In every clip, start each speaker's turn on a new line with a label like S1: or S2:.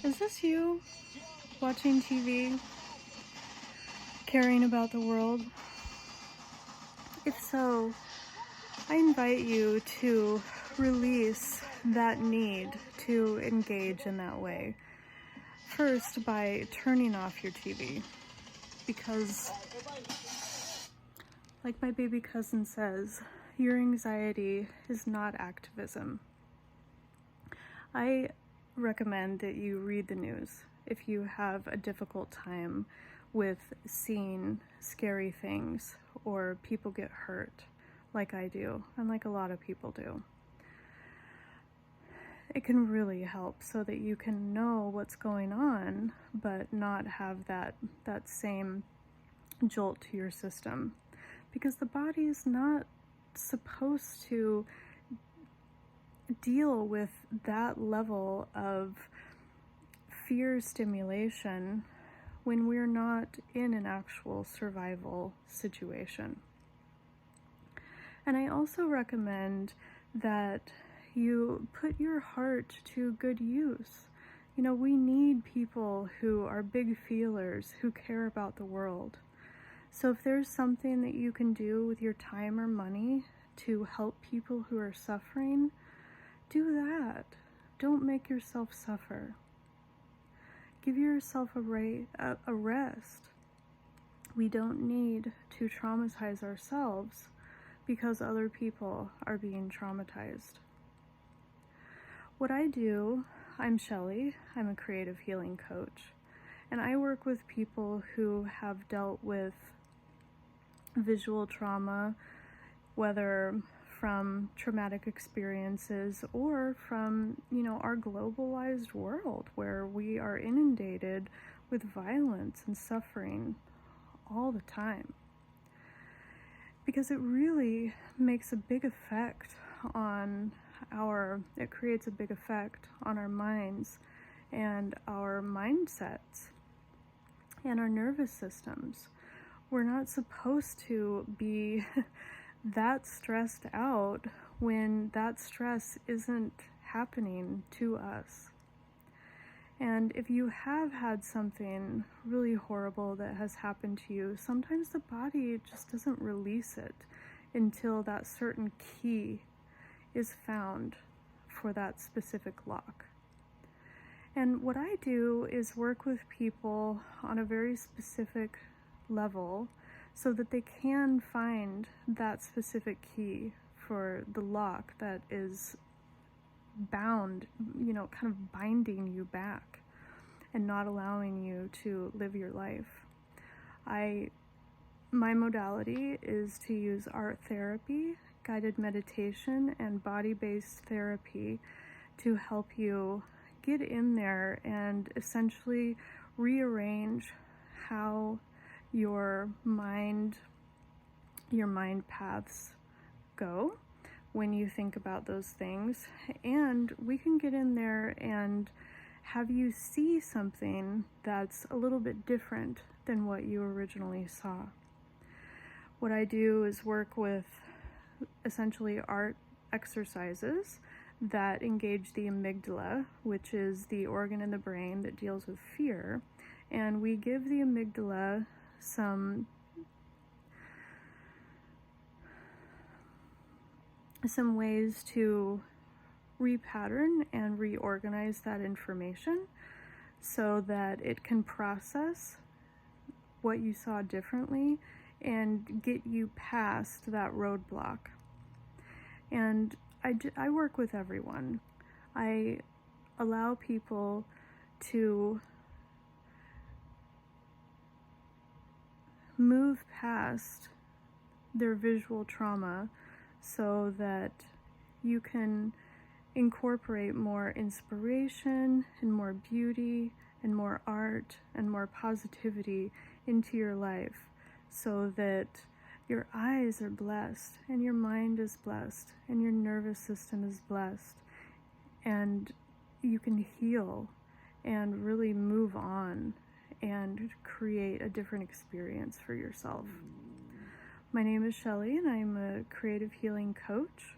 S1: Is this you watching TV, caring about the world? If so, I invite you to release that need to engage in that way. First, by turning off your TV, because, like my baby cousin says, your anxiety is not activism. I recommend that you read the news if you have a difficult time with seeing scary things or people get hurt, like I do, and like a lot of people do. It can really help so that you can know what's going on, but not have that same jolt to your system. Because the body is not supposed to deal with that level of fear stimulation when we're not in an actual survival situation. And I also recommend that you put your heart to good use. You know, we need people who are big feelers, who care about the world. So if there's something that you can do with your time or money to help people who are suffering, do that. Don't make yourself suffer. Give yourself a rest. We don't need to traumatize ourselves because other people are being traumatized. What I do, I'm Shelley. I'm a creative healing coach, and I work with people who have dealt with visual trauma, whether from traumatic experiences or from, our globalized world where we are inundated with violence and suffering all the time. Because it really makes a big effect on it creates a big effect on our minds and our mindsets and our nervous systems. We're not supposed to be that stressed out when that stress isn't happening to us. And if you have had something really horrible that has happened to you, sometimes the body just doesn't release it until that certain key is found for that specific lock. And what I do is work with people on a very specific level so that they can find that specific key for the lock that is bound, kind of binding you back and not allowing you to live your life. My modality is to use art therapy, guided meditation, and body-based therapy to help you get in there and essentially rearrange how your mind paths go when you think about those things. And we can get in there and have you see something that's a little bit different than what you originally saw. What I do is work with essentially art exercises that engage the amygdala, which is the organ in the brain that deals with fear. And we give the amygdala some ways to repattern and reorganize that information so that it can process what you saw differently and get you past that roadblock. And I work with everyone. I allow people to move past their visual trauma so that you can incorporate more inspiration and more beauty and more art and more positivity into your life so that your eyes are blessed and your mind is blessed and your nervous system is blessed and you can heal and really move on and create a different experience for yourself. My name is Shelley and I'm a creative healing coach.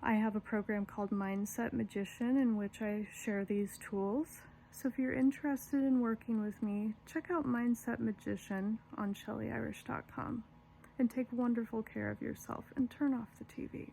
S1: I have a program called Mindset Magician in which I share these tools So if you're interested in working with me, check out Mindset Magician on ShellyIrish.com and take wonderful care of yourself and turn off the TV.